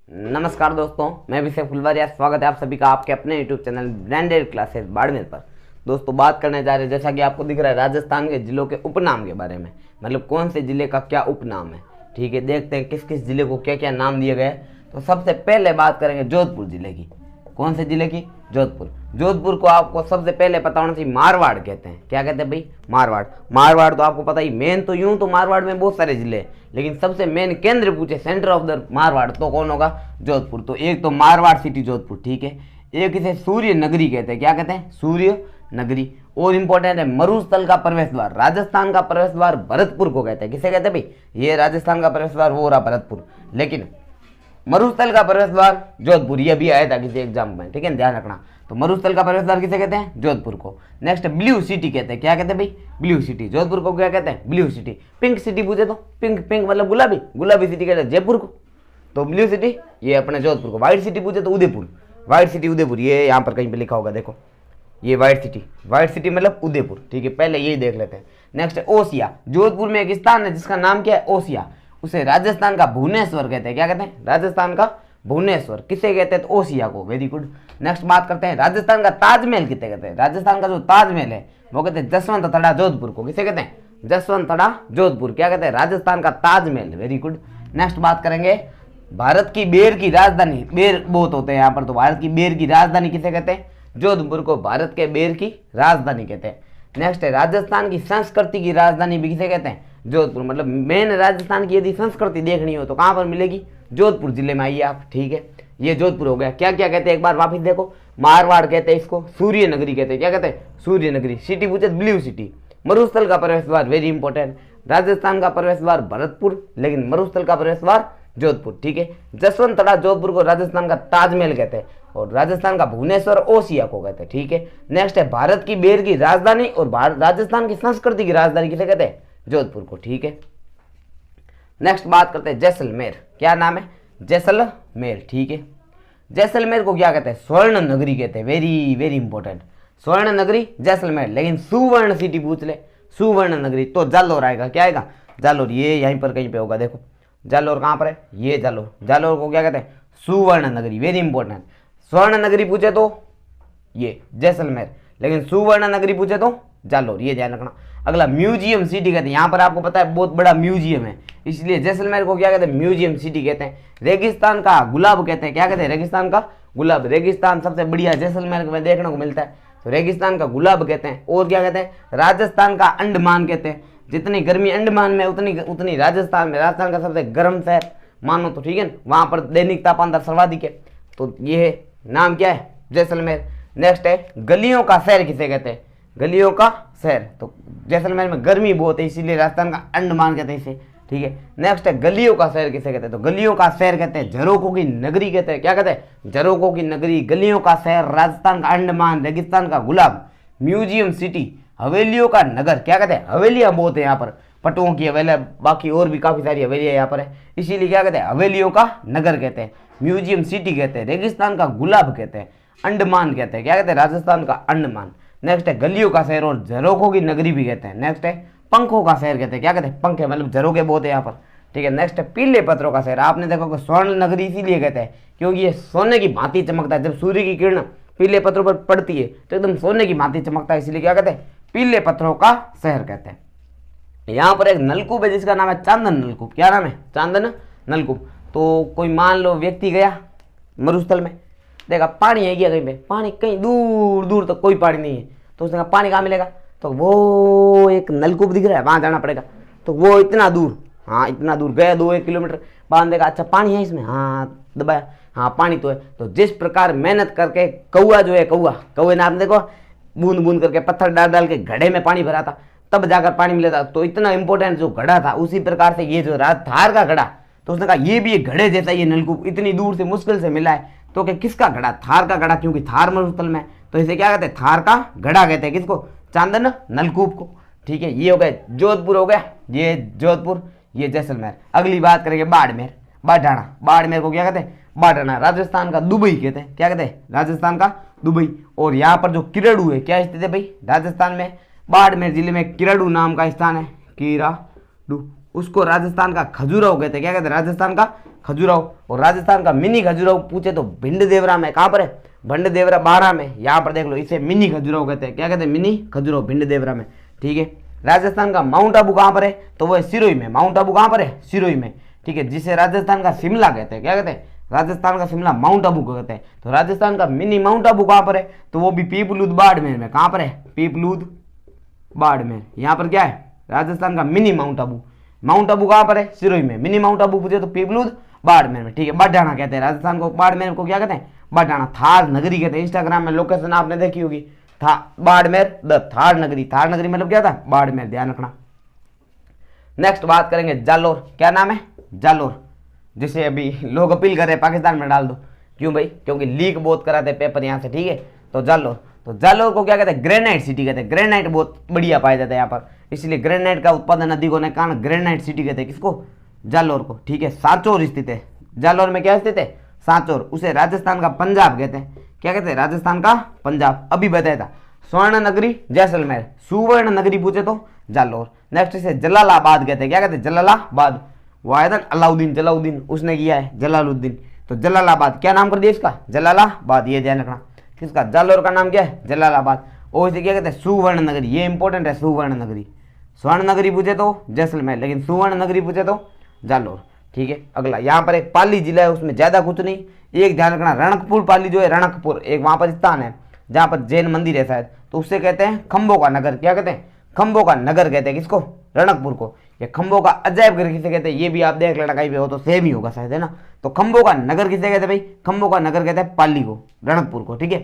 नमस्कार दोस्तों, मैं अभिषेक फुलवारिया। स्वागत है आप सभी का आपके अपने YouTube channel branded classes Barmer पर। दोस्तों बात करने जा रहे हैं, जैसा कि आपको दिख रहा है, राजस्थान के जिलों के उपनाम के बारे में। मतलब कौन से जिले का क्या उपनाम है। ठीक है, देखते हैं किस किस जिले को क्या क्या नाम दिए गए। तो सबसे पहले बात करेंगे जोधपुर जिले की। कौन से जिले की? जोधपुर। जोधपुर को आपको सबसे पहले पता होना चाहिए, मारवाड़ कहते हैं। क्या कहते हैं भाई? मारवाड़। मारवाड़ तो आपको पता ही, मेन तो यूं तो मारवाड़ में बहुत सारे जिले हैं, लेकिन सबसे मेन केंद्र पूछे सेंटर ऑफ द मारवाड़ तो कौन होगा? जोधपुर। तो एक तो मारवाड़ सिटी जोधपुर, ठीक है। एक इसे सूर्य नगरी कहते हैं। क्या कहते हैं? सूर्य नगरी। और इंपॉर्टेंट है, मरुस्थल का प्रवेश द्वार। राजस्थान का प्रवेश द्वार भरतपुर को कहते हैं। किसे कहते हैं भाई? ये राजस्थान का प्रवेश द्वार वो रहा भरतपुर, लेकिन मरुस्थल का प्रवेश द्वार जोधपुर। ये भी आया था किसी एग्जाम में, ठीक है, ध्यान रखना। तो मरुस्थल का प्रवेश द्वार किसे कहते हैं? जोधपुर को। नेक्स्ट ब्लू सिटी कहते हैं। क्या कहते हैं भाई? Blue city. जोधपुर को क्या कहते हैं? Blue city. पिंक सिटी पूछे तो पिंक पिंक मतलब गुलाबी, गुलाबी सिटी कहते हैं जयपुर को। तो ब्लू सिटी ये अपने जोधपुर को। व्हाइट सिटी पूछे तो उदयपुर। व्हाइट सिटी उदयपुर, ये यहाँ पर कहीं पे लिखा होगा, देखो ये व्हाइट सिटी। व्हाइट सिटी मतलब उदयपुर, ठीक है, पहले यही देख लेते हैं। नेक्स्ट ओसिया। जोधपुर में एक स्थान है जिसका नाम क्या है? ओसिया। उसे राजस्थान का भुवनेश्वर कहते हैं। क्या कहते हैं? राजस्थान का भुवनेश्वर। किसे कहते हैं? तो ओसिया को। Very good. नेक्स्ट बात करते हैं, राजस्थान का ताजमहल किसे कहते हैं? राजस्थान का जो ताजमहल है वो कहते हैं जसवंत थड़ा जोधपुर को। किसे कहते हैं? जसवंत थड़ा जोधपुर। क्या कहते हैं? राजस्थान का ताजमहल। Very good. नेक्स्ट बात करेंगे, भारत की बेर की राजधानी। बेर बहुत होते हैं यहाँ पर, तो भारत की बेर की राजधानी किसे कहते हैं? जोधपुर को भारत के बेर की राजधानी कहते हैं। नेक्स्ट है, राजस्थान की संस्कृति की राजधानी भी किसे कहते हैं? जोधपुर। मतलब मेन राजस्थान की यदि संस्कृति देखनी हो तो कहाँ पर मिलेगी? जोधपुर जिले में आइए आप, ठीक है। ये जोधपुर हो गया। क्या क्या कहते हैं एक बार वापिस देखो। मारवाड़ कहते हैं इसको, सूर्य नगरी कहते हैं। क्या कहते हैं? सूर्य नगरी। सिटी पूछे ब्लू सिटी। मरुस्थल का प्रवेश द्वार, वेरी इंपॉर्टेंट। राजस्थान का प्रवेश द्वार भरतपुर, लेकिन मरुस्थल का प्रवेश द्वार जोधपुर, ठीक है। जसवंत थड़ा जोधपुर को राजस्थान का ताजमहल कहते हैं, और राजस्थान का भुवनेश्वर ओसिया को कहते हैं, ठीक है। नेक्स्ट है, भारत की बेर की राजधानी और राजस्थान की संस्कृति की राजधानी किसे कहते हैं? जोधपुर को, ठीक है। नेक्स्ट बात करते हैं जैसलमेर। क्या नाम है? जैसलमेर, ठीक है। जैसलमेर को क्या कहते हैं? स्वर्ण नगरी कहते हैं। वेरी वेरी इंपॉर्टेंट, स्वर्ण नगरी जैसलमेर। लेकिन सुवर्ण सिटी पूछ ले, सुवर्ण नगरी, तो जालोर आएगा। क्या आएगा? जालोर। ये यहीं पर कहीं पे होगा, देखो जालोर कहाँ पर है? ये जालोर। जालोर को क्या कहते हैं? सुवर्ण नगरी। Very important. स्वर्ण नगरी पूछे तो ये जैसलमेर, लेकिन सुवर्ण नगरी पूछे तो जालोर। ये ध्यान रखना। अगला म्यूजियम सिटी कहते हैं। यहाँ पर आपको पता है बहुत बड़ा म्यूजियम है, इसलिए जैसलमेर को क्या कहते हैं? म्यूजियम सिटी कहते हैं। रेगिस्तान का गुलाब कहते हैं। क्या कहते हैं? रेगिस्तान का गुलाब। रेगिस्तान सबसे बढ़िया जैसलमेर में देखने को मिलता है, तो रेगिस्तान का गुलाब कहते हैं। और क्या कहते हैं? राजस्थान का अंडमान कहते हैं। जितनी गर्मी अंडमान में उतनी राजस्थान में। राजस्थान का सबसे गर्म शहर मानो तो, ठीक है, वहां पर दैनिक तापमान सर्वाधिक है। तो ये नाम क्या है? जैसलमेर। नेक्स्ट है, गलियों का शहर किसे कहते हैं? गलियों का शहर। तो जैसलमेर में गर्मी बहुत है, इसीलिए राजस्थान का अंडमान कहते हैं इसे, ठीक है। नेक्स्ट है, गलियों का शहर किसे कहते हैं? तो गलियों का शहर कहते हैं झरोकों की नगरी कहते हैं। क्या कहते हैं? झरोकों की नगरी। गलियों का शहर, राजस्थान का अंडमान, रेगिस्तान का गुलाब, म्यूजियम सिटी, हवेलियों का नगर। क्या कहते हैं? हवेलियां बहुत है यहाँ पर, पटुओं की हवेलियां, बाकी और भी काफी सारी हवेलियां यहाँ पर है, इसीलिए क्या कहते हैं? हवेलियों का नगर कहते हैं। म्यूजियम सिटी कहते हैं। रेगिस्तान का गुलाब कहते हैं। अंडमान कहते हैं। क्या कहते हैं? राजस्थान का अंडमान। नेक्स्ट है, गलियों का शहर और झरोकों की नगरी भी कहते हैं। नेक्स्ट है, पंखों का शहर कहते हैं। क्या कहते हैं? पंखे मतलब झरोके बहुत है यहाँ पर, ठीक है। नेक्स्ट है, पीले पत्थरों का शहर। आपने देखा कि स्वर्ण नगरी इसीलिए कहते हैं क्योंकि ये सोने की भांति चमकता है। जब सूर्य की किरण पीले पत्थरों पर पड़ती है तो एकदम सोने की भांति चमकता है, इसीलिए क्या कहते हैं? पीले पत्थरों का शहर कहते हैं। यहाँ पर एक नलकूप है जिसका नाम है चांदन नलकूप। क्या नाम है? चांदन नलकूप। तो कोई मान लो व्यक्ति गया मरुस्थल में, देखा पानी है क्या कहीं पे, पानी कहीं दूर दूर तक कोई पानी नहीं है, तो उसने कहा पानी कहाँ मिलेगा? तो वो एक नलकूप दिख रहा है, वहां जाना पड़ेगा। तो वो इतना दूर, हाँ इतना दूर गया, 2-1 किलोमीटर, बाद देखा अच्छा पानी है इसमें, हाँ दबाया, हाँ पानी तो है। तो जिस प्रकार मेहनत करके कौआ जो है, कौए ने आपने देखो बूंद बूंद करके पत्थर डाल डाल के घड़े में पानी भरा था, तब जाकर पानी मिला था। तो इतना इंपॉर्टेंट जो घड़ा था, उसी प्रकार से ये जो थार का घड़ा, तो उसने कहा ये भी एक घड़े जैसा ये नलकूप इतनी दूर से मुश्किल से मिला है, तो क्या किसका घड़ा? थार का घड़ा, क्योंकि थार मरुस्थल में, तो इसे क्या कहते हैं? थार का घड़ा कहते हैं। किसको? चांदन नलकूप को, ठीक है। ये हो गया जोधपुर, हो गया ये जोधपुर, ये जैसलमेर। अगली बात करेंगे बाड़मेर, बाढ़ाना। बाड़मेर को क्या कहते हैं? बाढ़ाना। राजस्थान का दुबई कहते हैं। क्या कहते हैं? राजस्थान का दुबई। और यहाँ पर जो किरड़ू है, क्या स्थित है भाई? राजस्थान में बाड़मेर जिले में किरड़ू नाम का स्थान है, किराडू। उसको राजस्थान का खजुराहो कहते हैं। क्या कहते हैं? राजस्थान का खजुराहो। और राजस्थान का मिनी खजुराहो पूछे तो भिंड देवरा में, कहाँ पर है, भिंड देवरा बारां में, यहाँ पर देख लो, इसे मिनी खजुराहो कहते हैं। क्या कहते हैं, मिनी खजुराहो, भिंड देवरा में, ठीक है। राजस्थान का माउंट आबू कहाँ पर है, तो वो है सिरोही में। माउंट आबू कहाँ पर है, सिरोही में, ठीक है, जिसे राजस्थान का शिमला कहते हैं। क्या कहते हैं, राजस्थान का शिमला माउंट आबू को कहते हैं। तो राजस्थान का मिनी माउंट आबू कहाँ पर है, तो वो भी पीपलूद बाड़मेर में। कहाँ पर है, पीपलूद बाड़मेर, यहाँ पर क्या है, राजस्थान का mini mount Abu. Mount Abu कहाँ पर है, सिरोही में। मिनी माउंट आबू पूछे तो पीपलूद बाड़मेर में, ठीक है। बाढ़ाना कहते हैं राजस्थान को, बाड़मेर को क्या कहते हैं, बाढ़ाना। थार नगरी कहते हैं, इंस्टाग्राम में लोकेशन आपने देखी होगी, था बाड़मेर द थार नगरी। थार नगरी मतलब क्या था, बाड़मेर, ध्यान रखना। नेक्स्ट बात करेंगे जालोर। क्या नाम है, जालोर, जिसे अभी लोग अपील कर रहे हैं पाकिस्तान में डाल दो। क्यों भाई, क्योंकि लीक बहुत कराते हैं पेपर यहाँ से, ठीक है। तो जालोर, तो जालोर को क्या कहते हैं, ग्रेनाइट सिटी कहते हैं। ग्रेनाइट बहुत बढ़िया पाया जाता है यहाँ पर, इसलिए ग्रेनाइट का उत्पादन अधिक होने के कारण ग्रेनाइट सिटी कहते हैं किसको, जालोर को, ठीक है। सांचौर स्थित है, जालोर में क्या स्थित है, सांचौर। उसे राजस्थान का पंजाब कहते हैं। क्या कहते हैं, राजस्थान का पंजाब, अभी बताया था। स्वर्ण नगरी जैसलमेर, सुवर्ण नगरी पूछे तो जालोर। नेक्स्ट इसे जलालाबाद कहते हैं। क्या कहते हैं, जलालाबाद, वायदन अलाउद्दीन, जलाउद्दीन उसने किया है, जलालुद्दीन। तो जलालाबाद क्या नाम कर दिया इसका, जलालाबाद, ये ध्यान रखना। किसका, जालोर का नाम क्या है, जलालाबाद। और इसे क्या कहते हैं, सुवर्ण नगरी, ये इंपॉर्टेंट है, सुवर्ण नगरी। स्वर्ण नगरी पूछे तो जैसलमेर, लेकिन सुवर्ण नगरी पूछे तो जालोर, ठीक है। अगला यहाँ पर एक पाली जिला है, उसमें ज्यादा कुछ नहीं, एक ध्यान रखना, रणकपुर पाली जो है, रणकपुर एक वहां पर स्थान है जहां पर जैन मंदिर है शायद, तो उससे कहते हैं खंभों का नगर। क्या कहते हैं, खंभों का नगर कहते हैं किसको, रणकपुर को। ये खंभों का अजायब घर किसे कहते हैं, ये भी आप देख लेना, कहीं पे हो तो सेम ही होगा शायद, है ना। तो खंभों का नगर किसे कहते हैं भाई, खंभों का नगर कहते हैं पाली को, रणकपुर को, ठीक है।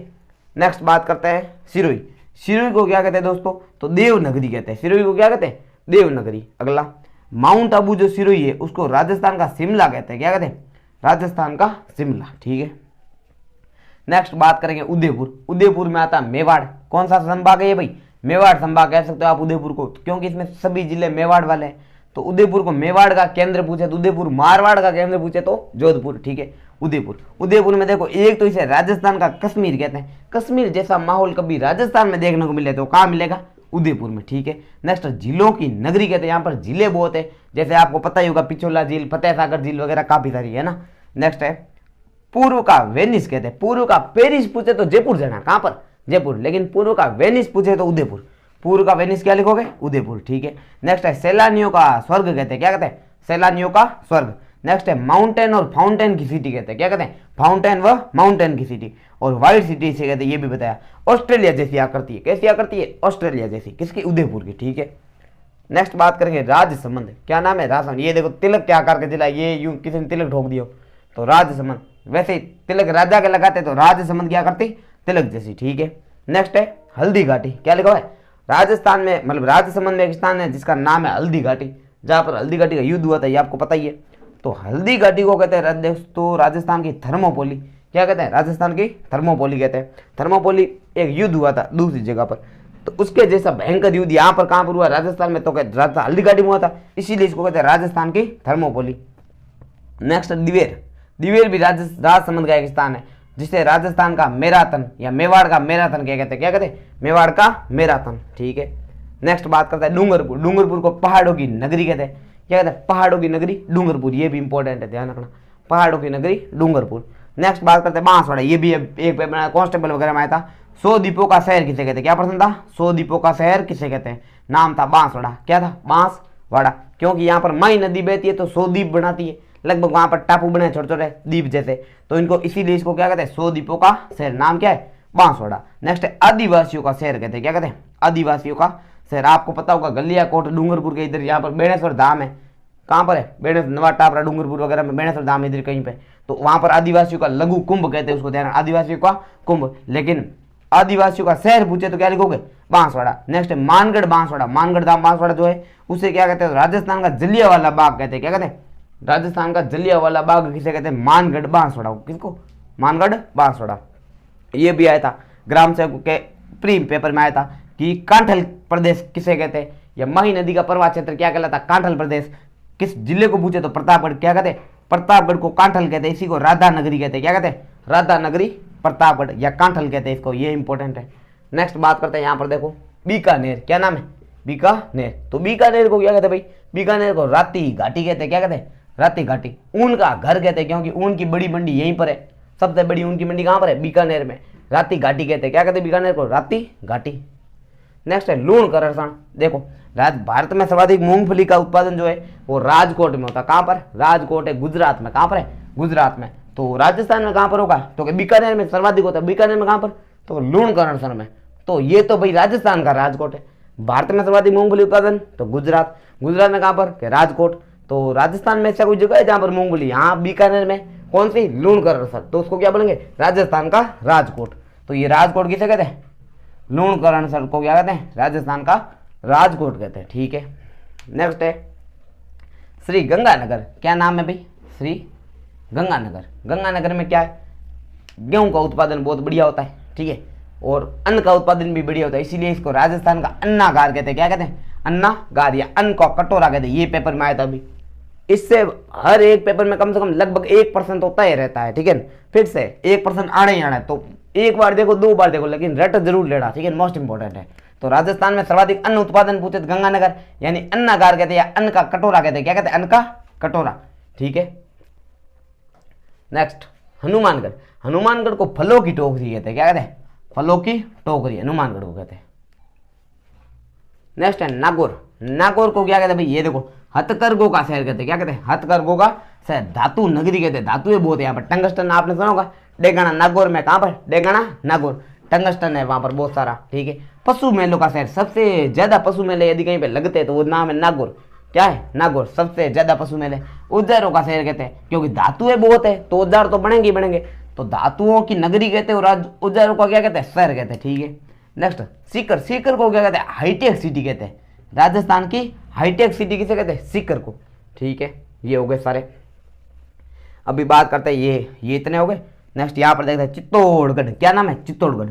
नेक्स्ट बात करते हैं सिरोही। सिरोही को क्या कहते हैं दोस्तों, तो देवनगरी कहते हैं। सिरोही को क्या कहते हैं, देवनगरी। अगला माउंट आबू जो सिरोही है उसको राजस्थान का शिमला कहते हैं। क्या कहते हैं, राजस्थान का शिमला, ठीक है। नेक्स्ट बात करेंगे उदयपुर। उदयपुर में आता है मेवाड़। कौन सा संभाग है ये भाई, मेवाड़ संभाग कह सकते हो आप उदयपुर को, क्योंकि इसमें सभी जिले मेवाड़ वाले हैं। तो उदयपुर को मेवाड़ का केंद्र पूछे तो उदयपुर, मारवाड़ का केंद्र पूछे तो जोधपुर, ठीक है। उदयपुर, उदयपुर में देखो, एक तो इसे राजस्थान का कश्मीर कहते हैं। कश्मीर जैसा माहौल कभी राजस्थान में देखने को मिले तो कहाँ मिलेगा, उदयपुर में, ठीक है। नेक्स्ट जिलों की नगरी कहते हैं, यहाँ पर जिले बहुत है, जैसे आपको पता ही होगा, पिछोला झील, फतेह सागर झील वगैरह काफी सारी है ना। नेक्स्ट है पूर्व का वेनिस कहते हैं। पूर्व का पेरिस पूछे तो जयपुर जाना, कहां पर, जयपुर, लेकिन पूर्व का वेनिस पूछे तो उदयपुर। पूर्व का वेनिस क्या लिखोगे, उदयपुर, ठीक है। नेक्स्ट है सैलानियों का स्वर्ग कहते हैं। क्या कहते हैं, सैलानियों का स्वर्ग। नेक्स्ट है माउंटेन और फाउंटेन की सिटी कहते हैं। क्या कहते हैं, फाउंटेन व माउंटेन की सिटी। और व्हाइट सिटी से कहते हैं, ये भी बताया। ऑस्ट्रेलिया जैसी आकृति है, कैसी आकृति है, ऑस्ट्रेलिया जैसी, किसकी, उदयपुर की, ठीक है। नेक्स्ट बात करेंगे राजसमंद। क्या नाम है, राजसमंद। ये देखो तिलक क्या आकार का जिला, ये यूं किसी ने तिलक ठोक दियो तो राजसमंद। वैसे तिलक राजा के लगाते तो राजसमंद क्या करती, तिलक जैसी, ठीक है। नेक्स्ट है हल्दी घाटी। क्या लिखा है, राजस्थान में, मतलब राजसमंद में एक स्थान है जिसका नाम है हल्दी घाटी, जहां पर हल्दी घाटी का युद्ध हुआ था, ये आपको पता ही है। तो हल्दी घाटी को कहते हैं दोस्तों राजस्थान की थर्मोपोली। क्या कहते हैं, राजस्थान की थर्मोपोली कहते हैं। थर्मोपोली एक युद्ध हुआ था दूसरी जगह पर, तो उसके जैसा भयंकर युद्ध यहाँ पर कहां पर हुआ, राजस्थान में, तो कहते हल्दी घाटी में हुआ था, इसीलिए इसको कहते हैं राजस्थान की थर्मोपोली। नेक्स्ट दिवेर। दिवेर भी राजसमंद का एक स्थान है, जिसे राजस्थान का मैराथन या मेवाड़ का मैराथन क्या कहते हैं। क्या कहते हैं, मेवाड़ का मैराथन, ठीक है। नेक्स्ट बात करता है डूंगरपुर। डूंगरपुर को पहाड़ों की नगरी कहते हैं। क्या कहते हैं, पहाड़ों की नगरी डूंगरपुर, ये भी इंपॉर्टेंट है, ध्यान रखना, पहाड़ों की नगरी डूंगरपुर। नेक्स्ट बात करते हैं बांसवाड़ा। ये भी एक पेपर कांस्टेबल वगैरह में आया था। 100 द्वीपों का शहर किसे कहते हैं, क्या प्रश्न था, 100 द्वीपों का शहर किसे कहते हैं, नाम था बांसवाड़ा। क्या था, बांसवाड़ा, क्योंकि यहाँ पर मई नदी बहती है तो 100 द्वीप बनाती है, लगभग वहां पर टापू बने छोटे छोटे द्वीप जैसे, तो इनको इसीलिए इसको क्या कहते हैं, 100 द्वीपों का शहर, नाम क्या है, बांसवाड़ा। नेक्स्ट है आदिवासियों का शहर कहते हैं। क्या कहते हैं, आदिवासियों का शहर। आपको पता होगा गलियाकोट डूंगरपुर के इधर, यहाँ पर बेणेश्वर धाम है, कहाँ पर है, बेणेश्वर, नवा टापरा डूंगरपुर वगैरह में बेणेश्वर धाम इधर कहीं पे, तो वहां पर आदिवासियों का लघु कुंभ कहते हैं उसको, ध्यान, आदिवासियों का कुंभ। लेकिन आदिवासियों का शहर पूछे तो क्या लिखोगे, बांसवाड़ा। नेक्स्ट है मानगढ़ बांसवाड़ा। मानगढ़ धाम बांसवाड़ा जो है उसे क्या कहते हैं, राजस्थान का जलियांवाला बाग कहते हैं। क्या कहते हैं, राजस्थान का जलियांवाला बाग किसे कहते हैं, मानगढ़ बांसवाड़ा। किसको, मानगढ़ बांसवाड़ा। ये भी आया था ग्राम सेवक के प्री पेपर में आया था कि कांठल प्रदेश किसे कहते हैं, या मही नदी का प्रवाह क्षेत्र क्या कहलाता, कांठल प्रदेश। किस जिले को पूछे तो प्रतापगढ़। क्या कहते हैं, प्रतापगढ़ को कांठल कहते हैं, इसी को राधा नगरी कहते हैं। क्या कहते हैं, राधा नगरी प्रतापगढ़ या कांठल कहते हैं इसको, ये इंपॉर्टेंट है। नेक्स्ट बात करते हैं, यहाँ पर देखो बीकानेर। क्या नाम है, बीकानेर। तो बीकानेर को क्या कहते हैं भाई, बीकानेर को राती घाटी कहते हैं। क्या कहते हैं, राती घाटी। ऊन का घर कहते हैं क्योंकि ऊन की बड़ी मंडी यहीं पर है, सबसे बड़ी ऊन की मंडी कहाँ पर है, बीकानेर में। राती घाटी कहते हैं, क्या कहते हैं बीकानेर को, राती घाटी। नेक्स्ट है लूणकरण। देखो भारत में सर्वाधिक मूंगफली का उत्पादन जो है वो राजकोट में होता है। कहाँ पर, राजकोट है गुजरात में। कहाँ पर है, गुजरात में। तो राजस्थान में कहाँ पर होगा, तो बीकानेर में सर्वाधिक होता है। बीकानेर में कहाँ पर, तो लूणकरण में। तो ये तो भाई राजस्थान का राजकोट है। भारत में सर्वाधिक मूंगफली उत्पादन तो गुजरात, गुजरात में कहाँ पर, कि राजकोट। तो राजस्थान में ऐसा कोई जगह है जहाँ पर मूंगफली, यहाँ बीकानेर में। कौन सी, लूणकरण। तो उसको क्या बोलेंगे, राजस्थान का राजकोट। तो ये राजकोट किसे कहते हैं, लूणकरण को क्या कहते हैं, राजस्थान का राजकोट कहते हैं। ठीक है। नेक्स्ट है श्री गंगानगर। क्या नाम है भाई, श्री गंगानगर। गंगानगर में क्या है, गेहूं का उत्पादन बहुत बढ़िया होता है। ठीक है, और अन्न का उत्पादन भी बढ़िया होता है, इसीलिए इसको राजस्थान का अन्नागार कहते हैं। क्या कहते हैं, अन्नागार, या अन्न का कटोरा कहते हैं। ये पेपर में आया था अभी। इससे हर एक पेपर में कम से कम लगभग 1% तो तय रहता है। ठीक है, फिर से 1% आना ही आना है। तो एक बार देखो, दो बार देखो, लेकिन रट जरूर लेना। ठीक है, मोस्ट इंपोर्टेंट है। तो राजस्थान में सर्वाधिक अन्न उत्पादन पूछे तो गंगानगर, यानी अन्नागार कहते हैं, या अन्न का कटोरा कहते हैं। क्या कहते हैं, अन्न का कटोरा। ठीक है। नेक्स्ट हनुमानगढ़। हनुमानगढ़ को फलों की टोकरी कहते हैं। क्या कहते हैं, फलों की टोकरी हनुमानगढ़ को कहते हैं। नेक्स्ट है नागौर। नागौर को क्या कहते हैं भाई, ये देखो हथकरघों का शहर कहते हैं। क्या कहते हैं, हथकरघों का शहर, धातु नगरी कहते हैं। धातु बहुत है यहाँ पर। टंगस्टन आपने सुना होगा, डेगाना नागौर में। कहाँ पर, डेगाना नागौर, टंगस्टन है वहां पर बहुत सारा। ठीक है, पशु मेलों का शहर, सबसे ज्यादा पशु मेले यदि कहीं पे लगते हैं तो वो नाम है नागौर। क्या है, नागौर, सबसे ज्यादा पशु मेले। औजारों का शहर कहते हैं क्योंकि धातुएं बहुत है, तो औजार तो बनेंगे ही बनेंगे, तो धातुओं की नगरी कहते हैं। और औजारों का क्या कहते हैं, शहर कहते हैं। ठीक है। नेक्स्ट सीकर। सीकर को क्या कहते हैं, हाईटेक सिटी कहते हैं। राजस्थान की हाईटेक सिटी किसे कहते हैं, सीकर को। ठीक है, ये हो गए सारे। अभी बात करते हैं ये इतने हो गए। नेक्स्ट यहाँ पर देखते हैं चित्तौड़गढ़। क्या नाम है, चित्तौड़गढ़,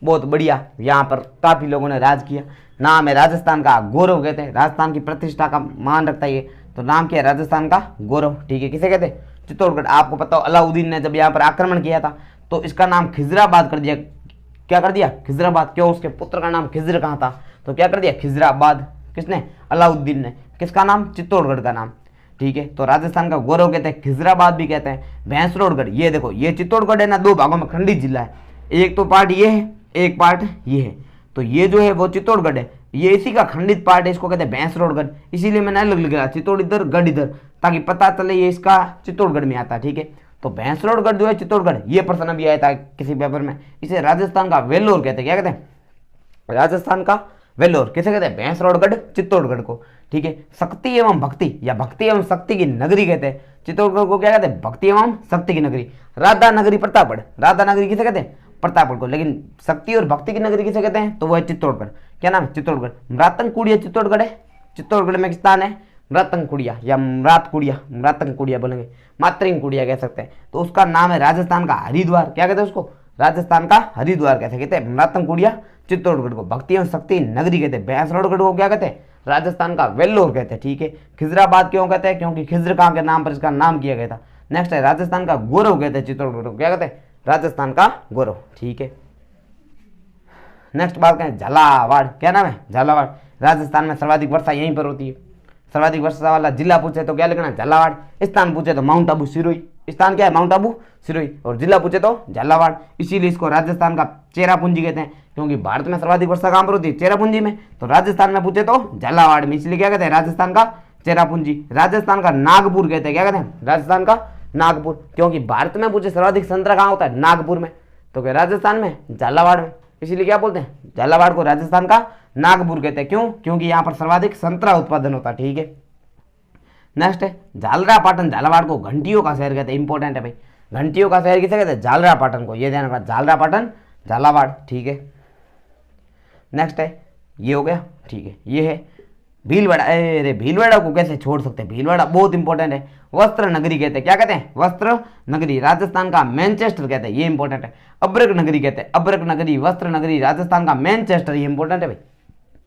बहुत बढ़िया। यहाँ पर काफी लोगों ने राज किया। नाम है राजस्थान का गौरव कहते हैं। राजस्थान की प्रतिष्ठा का मान रखता है ये, तो नाम क्या है, राजस्थान का गौरव। ठीक है, किसे कहते हैं, चित्तौड़गढ़। आपको पता हो अलाउद्दीन ने जब यहाँ पर आक्रमण किया था तो इसका नाम खिजराबाद कर दिया। क्या कर दिया, खिजराबाद। क्यों, उसके पुत्र का नाम खिजर कहाँ था, तो क्या कर दिया, खिजराबाद। किसने, अलाउद्दीन ने। किसका नाम, चित्तौड़गढ़ का नाम। ठीक है, तो राजस्थान का गौरव कहते हैं, खिजराबाद भी कहते हैं। भैंसरोडगढ़, ये देखो ये चित्तौड़गढ़ है ना, दो भागों में खंडित जिला है। एक तो पार्ट ये है, एक पार्ट ये है। तो ये जो है वो चित्तौड़गढ़ है, ये इसी का खंडित पार्ट है, इसको कहते हैं भैंसरोडगढ़। इसीलिए मैंने अलग लिख रहा, चित्तौड़ इधर गढ़ इधर, ताकि पता चले ये इसका चित्तौड़गढ़ में आता है। ठीक है, तो भैंसरोडगढ़ जो है चित्तौड़गढ़, ये प्रश्न भी आया था किसी पेपर में। इसे राजस्थान का वेल्लोर कहते हैं। क्या कहते हैं, राजस्थान का वेल्लोर। किसे कहते हैं, भैंसरोडगढ़, चित्तौड़गढ़ को। ठीक है, शक्ति एवं भक्ति या भक्ति एवं शक्ति की नगरी कहते हैं। चित्तौड़गढ़ को क्या कहते हैं, भक्ति एवं शक्ति की नगरी। राधा नगरी, प्रतापगढ़। राधा नगरी किसे कहते हैं, प्रतापगढ़ को। लेकिन शक्ति और भक्ति की नगरी किसे कहते हैं, तो वो है चित्तौड़गढ़। क्या नाम है, चित्तौड़गढ़। मृतंकुड़िया चित्तौड़गढ़ है। चित्तौड़गढ़ में स्थान है मृतंकुड़िया या मृतकुड़िया, मृतंकुड़िया बोलेंगे, मातृंकुड़िया कह सकते हैं। तो उसका नाम है राजस्थान का हरिद्वार। क्या कहते हैं उसको, राजस्थान का हरिद्वार कैसे कहते हैं, मृतंकुड़िया चित्तौड़गढ़ को। भक्ति एवं शक्ति नगरी कहते हैं। भैंसरोडगढ़ को क्या कहते हैं, राजस्थान का वेल्लोर कहते हैं। ठीक है, खिजराबाद क्यों कहते हैं, क्योंकि खिजर खां के नाम पर इसका नाम किया गया था। नेक्स्ट है राजस्थान का गौरव कहते हैं चित्तौड़गढ़ को। क्या कहते हैं, राजस्थान का गौरव। ठीक है, नेक्स्ट बात करें झालावाड़। क्या नाम है, झालावाड़। राजस्थान में सर्वाधिक वर्षा यहीं पर होती है। सर्वाधिक वर्षा वाला जिला पूछे तो क्या लिखना है, झालावाड़। स्थान पूछे तो माउंट आबू सिरोही। स्थान क्या है, माउंट आबू सिरोही। और जिला पूछे तो झालावाड़। इसीलिए इसको राजस्थान का चेरापूंजी कहते हैं, क्योंकि भारत में सर्वाधिक वर्षा कहां पर होती है, चेरापूंजी में। तो राजस्थान में पूछे तो झालावाड़ में, इसलिए क्या कहते हैं, राजस्थान का चेरापूंजी। राजस्थान का नागपुर कहते हैं। क्या कहते हैं, राजस्थान का नागपुर, क्योंकि भारत में पूछे सर्वाधिक संतरा कहाँ होता है, नागपुर में। तो क्या राजस्थान में, झालावाड़ में। इसीलिए क्या बोलते हैं, झालावाड़ को राजस्थान का नागपुर कहते हैं। क्यों, क्योंकि यहाँ पर सर्वाधिक संतरा उत्पादन होता है। ठीक है, नेक्स्ट है झालरापाटन। झालावाड़ को घंटियों का शहर कहते हैं। इंपॉर्टेंट है भाई, घंटियों का शहर किसे कहते हैं, झालरापाटन को। ये ध्यान रखना, झालरापाटन झालावाड़। ठीक है, नेक्स्ट है, ये हो गया। ठीक है, ये है भीलवाड़ा। अरे भीलवाड़ा को कैसे छोड़ सकते हैं, भीलवाड़ा बहुत इंपॉर्टेंट है। वस्त्र नगरी कहते हैं। क्या कहते हैं, वस्त्र नगरी। राजस्थान का मैनचेस्टर कहते हैं, ये इंपॉर्टेंट है। अब्रक नगरी कहते हैं, अब्रक नगरी, वस्त्र नगरी, राजस्थान का मैनचेस्टर, ये इंपॉर्टेंट है भाई।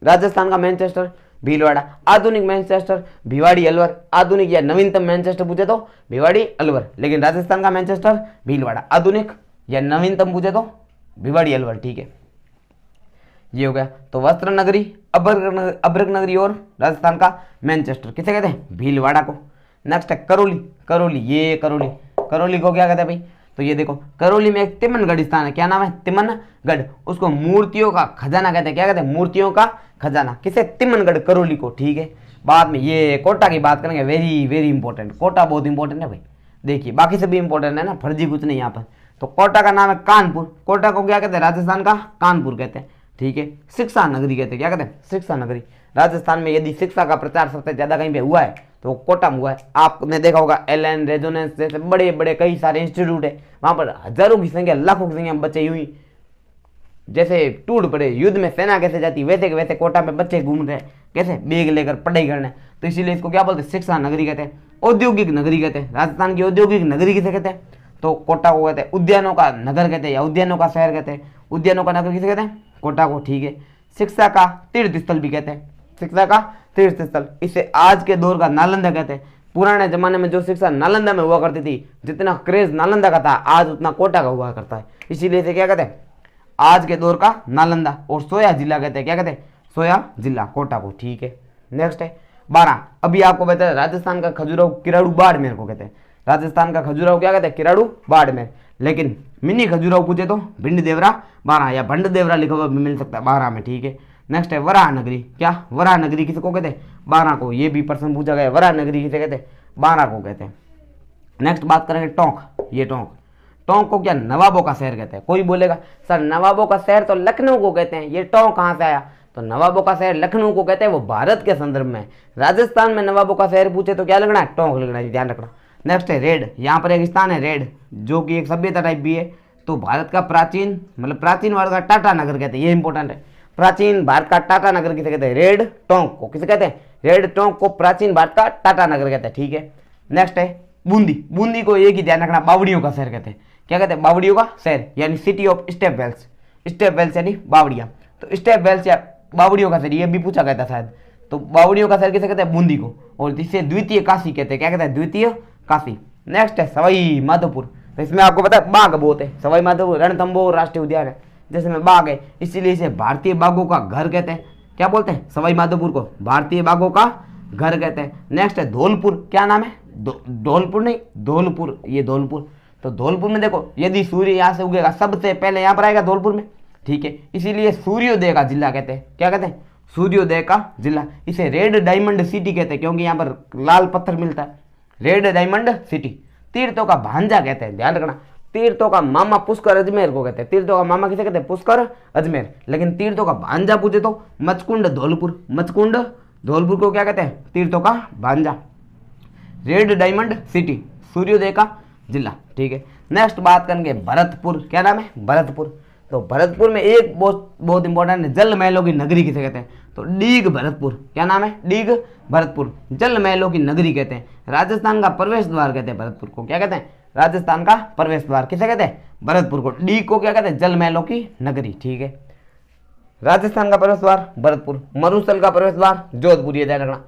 राजस्थान का मैनचेस्टर भीलवाड़ा। आधुनिक मैनचेस्टर भिवाड़ी अलवर। आधुनिक या नवीनतम मैनचेस्टर पूछे तो भिवाड़ी अलवर, लेकिन राजस्थान का मैनचेस्टर भीलवाड़ा। आधुनिक या नवीनतम पूछे तो भिवाड़ी अलवर। ठीक है, ये हो गया। तो वस्त्र नगरी, अब्रक नगरी और राजस्थान का मैनचेस्टर किसे कहते हैं, भीलवाड़ा को। नेक्स्ट है करौली, करौली, ये करौली, करौली को क्या कहते हैं भाई, तो ये देखो करौली में एक तिमनगढ़ स्थान है, क्या नाम है, तिमनगढ़, उसको मूर्तियों का खजाना कहते हैं, क्या कहते हैं, मूर्तियों का खजाना, किसे, तिमनगढ़, करौली को, ठीक है। बाद में ये कोटा की बात करेंगे, वेरी वेरी इंपॉर्टेंट, कोटा बहुत इंपॉर्टेंट है भाई, देखिए बाकी से भी इंपॉर्टेंट है ना, फर्जी कुछ नहीं यहाँ पर। तो कोटा का नाम है कानपुर, कोटा को क्या कहते हैं, राजस्थान का कानपुर कहते हैं, ठीक है। शिक्षा नगरी कहते हैं, क्या कहते हैं, शिक्षा नगरी। राजस्थान में यदि शिक्षा का प्रचार सबसे ज्यादा कहीं पे हुआ है तो कोटा में हुआ है। आपने देखा होगा एलन, रेजोनेंस जैसे बड़े बड़े कई सारे इंस्टीट्यूट है, वहां पर हजारों की संख्या, लाखों की संख्या में बच्चे यूं ही जैसे टूट पड़े, युद्ध में सेना कैसे जाती वैसे के वैसे कोटा में बच्चे घूम रहे, कैसे बैग लेकर पढ़ाई करने। तो इसीलिए इसको क्या बोलते हैं, शिक्षा नगरी कहते हैं। औद्योगिक नगरी कहते हैं, राजस्थान की औद्योगिक नगरी किसे कहते हैं, तो कोटा को कहते हैं। उद्यानों का नगर कहते हैं या उद्यानों का शहर कहते हैं, उद्यानों का नगर किसे कहते हैं, कोटा को, ठीक है। शिक्षा का तीर्थ स्थल भी कहते हैं, शिक्षा का तीर्थ स्थल, इसे आज के दौर का नालंदा कहते हैं। पुराने जमाने में जो शिक्षा नालंदा में हुआ करती थी, जितना क्रेज नालंदा का था आज उतना कोटा का हुआ करता है, इसीलिए इसे क्या कहते हैं, आज के दौर का नालंदा। और सोया जिला कहते हैं, क्या कहते हैं, सोया जिला, कोटा को, ठीक है। नेक्स्ट है 12, अभी आपको बताया राजस्थान का खजुराहो किराड़ू बाड़मेर को कहते हैं, राजस्थान का खजुराहो क्या कहते हैं, किराड़ू बाड़मेर। लेकिन मिनी खजुराहो पूछे तो भिंड देवरा 12 या भंड देवरा लिखा हुआ भी मिल सकता है 12 में, ठीक है। नेक्स्ट है वराह नगरी, क्या, वराह नगरी किसको कहते हैं, 12 को, ये भी प्रश्न पूछा गया, वराह नगरी किसे कहते हैं, 12 को कहते हैं। नेक्स्ट बात करेंगे टोंक, ये टोंक, टोंक को क्या, नवाबों का शहर कहते हैं। कोई बोलेगा सर नवाबों का शहर तो लखनऊ को कहते हैं, ये टोंक कहाँ से आया, तो नवाबों का शहर लखनऊ को कहते हैं, वो भारत के संदर्भ में। राजस्थान में नवाबों का शहर पूछे तो क्या लगना है, टोंक लगना है, ध्यान रखना। नेक्स्ट है रेड, यहाँ पर एक स्थान है रेड जो कि एक सभ्यता टाइप भी है, तो भारत का प्राचीन मतलब प्राचीन भारत का टाटा नगर कहते हैं, ये इंपॉर्टेंट है। प्राचीन भारत का टाटा नगर किसे कहते हैं, रेड टोंक को, किसे कहते हैं, रेड टोंक को प्राचीन भारत का टाटा नगर कहते हैं, ठीक है। नेक्स्ट है बूंदी, बूंदी को एक ही ध्यान रखना, बावड़ियों का शहर कहते हैं, क्या कहते हैं, बावड़ियों का शहर, यानी city of step wells, step wells यानी बावड़िया, तो स्टेप वेल्स या बावड़ियों का शहर, ये भी पूछा गया था शायद। तो बावड़ियों का शहर किसे कहते हैं, बूंदी को, और जिसे द्वितीय काशी कहते हैं, क्या कहते हैं, द्वितीय काशी। नेक्स्ट है सवाई माधोपुर, तो इसमें आपको पता है बाघ बहुत है, सवाई माधोपुर रणथंभौर राष्ट्रीय उद्यान है, जिसमें बाघ है, इसीलिए इसे भारतीय बाघों का घर कहते हैं, क्या बोलते हैं, सवाई माधोपुर को भारतीय बाघों का घर कहते हैं। नेक्स्ट है धौलपुर, क्या नाम है, धौलपुर नहीं धौलपुर, ये धौलपुर, तो धौलपुर में देखो यदि सूर्य यहाँ से उगेगा सबसे पहले यहाँ पर आएगा धौलपुर में, ठीक है, इसीलिए सूर्योदय का जिला कहते हैं, क्या कहते हैं, सूर्योदय का जिला। इसे रेड डायमंड सिटी कहते हैं क्योंकि यहाँ पर लाल पत्थर मिलता है, रेड डायमंड सिटी। तीर्थों का भांजा कहते हैं, ध्यान रखना, तीर्थों का मामा पुष्कर अजमेर को कहते हैं, तीर्थों का मामा किसे कहते हैं, पुष्कर अजमेर। लेकिन तीर्थों का भांजा पूछे तो मचकुंड धौलपुर, मचकुंड धौलपुर को क्या कहते हैं, तीर्थों का भांजा। रेड डायमंड सिटी, सूर्योदय का जिला, ठीक है। नेक्स्ट बात करेंगे भरतपुर, क्या नाम है, भरतपुर। तो भरतपुर में एक बहुत इंपॉर्टेंट है, जल महलों की नगरी किसे कहते हैं, तो डीग भरतपुर, क्या नाम है, डीग भरतपुर, जल महलों की नगरी कहते हैं। राजस्थान का प्रवेश द्वार कहते हैं भरतपुर को, क्या कहते हैं, राजस्थान का प्रवेश द्वार किसे कहते हैं, भरतपुर को। डीग को क्या कहते हैं, जल महलों की नगरी, ठीक है। राजस्थान का प्रवेश द्वार भरतपुर, मरुस्थल का प्रवेश द्वार जोधपुर, ये ध्यान रखना,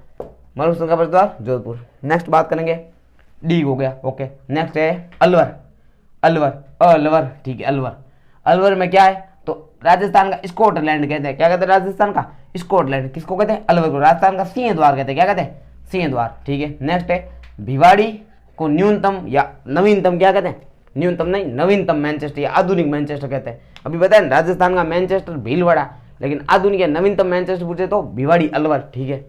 मरुस्थल का प्रवेश द्वार जोधपुर। नेक्स्ट बात करेंगे, डीग हो गया, ओके। नेक्स्ट है अलवर, अलवर, अलवर, ठीक है, अलवर। अलवर में क्या है, तो राजस्थान का स्कॉटलैंड कहते हैं, क्या कहते हैं, राजस्थान का स्कॉटलैंड, किसको कहते हैं, अलवर को। राजस्थान का सिंह द्वार कहते हैं, क्या कहते हैं, सिंह द्वार, ठीक है। नेक्स्ट है भिवाड़ी को न्यूनतम या नवीनतम क्या कहते हैं, न्यूनतम नहीं नवीनतम मैनचेस्टर या आधुनिक मैनचेस्टर कहते हैं। अभी बताया ना राजस्थान का मैनचेस्टर भीलवाड़ा, लेकिन आधुनिक या नवीनतम मैनचेस्टर पूछे तो भिवाड़ी अलवर, ठीक है।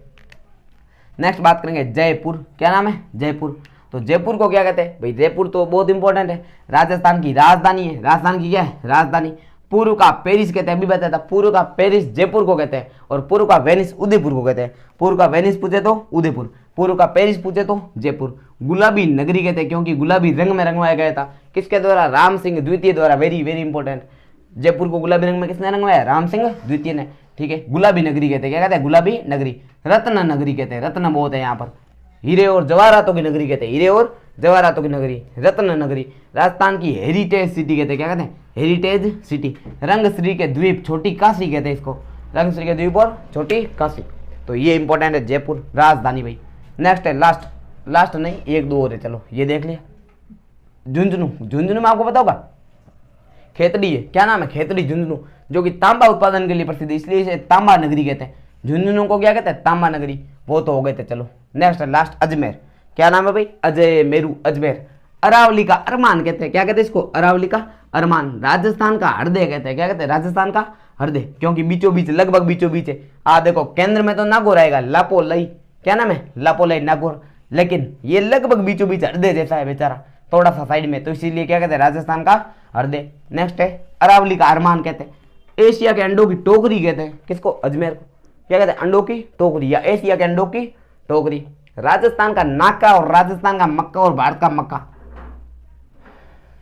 नेक्स्ट बात करेंगे जयपुर, क्या नाम है, जयपुर। तो जयपुर को क्या कहते हैं भाई, जयपुर तो बहुत इंपॉर्टेंट है, राजस्थान की राजधानी है। राजस्थान की क्या है, राजधानी। पूर्व का पेरिस कहते हैं, अभी बताया था, पूर्व का पेरिस जयपुर को कहते हैं, और पूर्व का वेनिस उदयपुर को कहते हैं। पूर्व का वेनिस पूछे तो उदयपुर, पूर्व का पेरिस पूछे तो जयपुर। गुलाबी नगरी कहते हैं क्योंकि गुलाबी रंग में रंगवाया गया था, किसके द्वारा, राम सिंह द्वितीय द्वारा, वेरी वेरी इंपॉर्टेंट। जयपुर को गुलाबी रंग में किसने रंगवाया, राम सिंह द्वितीय ने, ठीक है। गुलाबी नगरी कहते हैं, क्या कहते हैं, गुलाबी नगरी। रत्न नगरी कहते हैं, रत्न बहुत है यहाँ पर, हीरे और जवाहरातों की नगरी कहते हैं, हीरे और जवाहरातों की नगरी, रत्न नगरी। राजस्थान की हेरिटेज सिटी कहते हैं, क्या कहते हैं, हेरिटेज सिटी। रंगश्री के द्वीप, छोटी काशी कहते हैं इसको, रंगश्री के द्वीप और छोटी काशी। तो ये इंपॉर्टेंट है जयपुर, राजधानी भाई। नेक्स्ट है लास्ट नहीं, एक दो और है, चलो ये देख लिया। झुंझुनू, झुंझुनू में आपको पता होगा खेतड़ी है, क्या नाम है, खेतड़ी झुंझुनू, जो कि तांबा उत्पादन के लिए प्रसिद्ध है, इसलिए इसे तांबा नगरी कहते हैं। झुंझुनू को क्या कहते हैं, तांबा नगरी। वो तो हो गए थे, चलो नेक्स्ट है लास्ट अजमेर, क्या नाम है भाई? अजय मेरू अजमेर। अरावली का अरमान कहते हैं, क्या कहते हैं इसको? अरावली का अरमान। राजस्थान का हृदय कहते हैं, क्या कहते हैं? राजस्थान का हृदय, क्योंकि बीचों बीच, लगभग बीचों बीच है। देखो केंद्र में तो नागौर आएगा, लापोलई, क्या नाम है? लापोलई नागौर, लेकिन ये लगभग बीचों बीच हृदय जैसा है बेचारा, थोड़ा सा साइड में, तो इसीलिए क्या कहते हैं? राजस्थान का हृदय। नेक्स्ट है अरावली का अरमान कहते हैं। एशिया के अंडों की टोकरी कहते हैं किसको? अजमेर को। क्या कहते हैं? अंडों की टोकरी या एशिया के अंडों की टोकरी। राजस्थान का नाका और राजस्थान का मक्का और भारत का मक्का।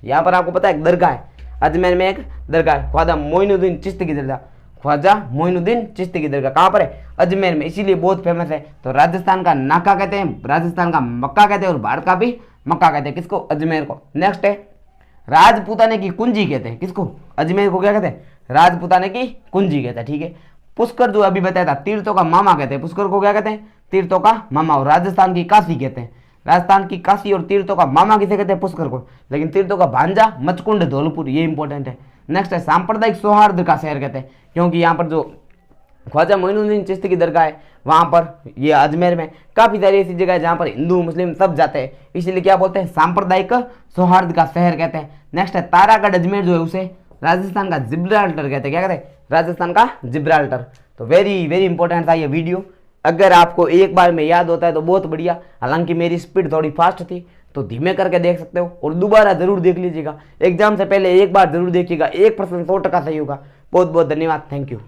यहां पर आपको पता है एक दरगाह है, अजमेर में एक दरगाह है, ख्वाजा मोइनुद्दीन चिश्ती की दरगाह। ख्वाजा मोइनुद्दीन चिश्ती की दरगाह कहां पर है? अजमेर में, इसीलिए बहुत फेमस है। तो राजस्थान का नाका कहते हैं, राजस्थान का मक्का कहते हैं और भारत का भी मक्का कहते हैं किसको? अजमेर को। नेक्स्ट है राजपूताने की कुंजी कहते हैं किसको? अजमेर को क्या कहते हैं? राजपूताने की कुंजी कहते हैं, ठीक है। पुष्कर जो अभी बताया था, तीर्थों का मामा कहते हैं, पुष्कर को क्या कहते हैं? तीर्थों का मामा। और राजस्थान की काशी कहते हैं, राजस्थान की काशी और तीर्थों का मामा किसे कहते हैं? पुष्कर को। लेकिन तीर्थों का भांजा मचकुंड धौलपुर, ये इंपॉर्टेंट है। नेक्स्ट है सांप्रदायिक सौहार्द का शहर कहते हैं, क्योंकि यहाँ पर जो ख्वाजा मोइनुद्दीन चिश्ती की दरगाह है वहां पर, ये अजमेर में काफी सारी ऐसी जगह है जहां पर हिंदू मुस्लिम सब जाते हैं, इसीलिए क्या बोलते हैं? सांप्रदायिक सौहार्द का शहर कहते हैं। नेक्स्ट है तारागढ़ अजमेर जो है उसे राजस्थान का जिब्राल्टर कहते हैं, क्या कहते हैं? राजस्थान का जिब्राल्टर। तो वेरी वेरी इंपॉर्टेंट था ये वीडियो। अगर आपको एक बार में याद होता है तो बहुत बढ़िया, हालांकि मेरी स्पीड थोड़ी फास्ट थी तो धीमे करके देख सकते हो, और दोबारा जरूर देख लीजिएगा। एग्जाम से पहले एक बार जरूर देखिएगा, 1% 100% सही होगा। बहुत बहुत धन्यवाद, थैंक यू।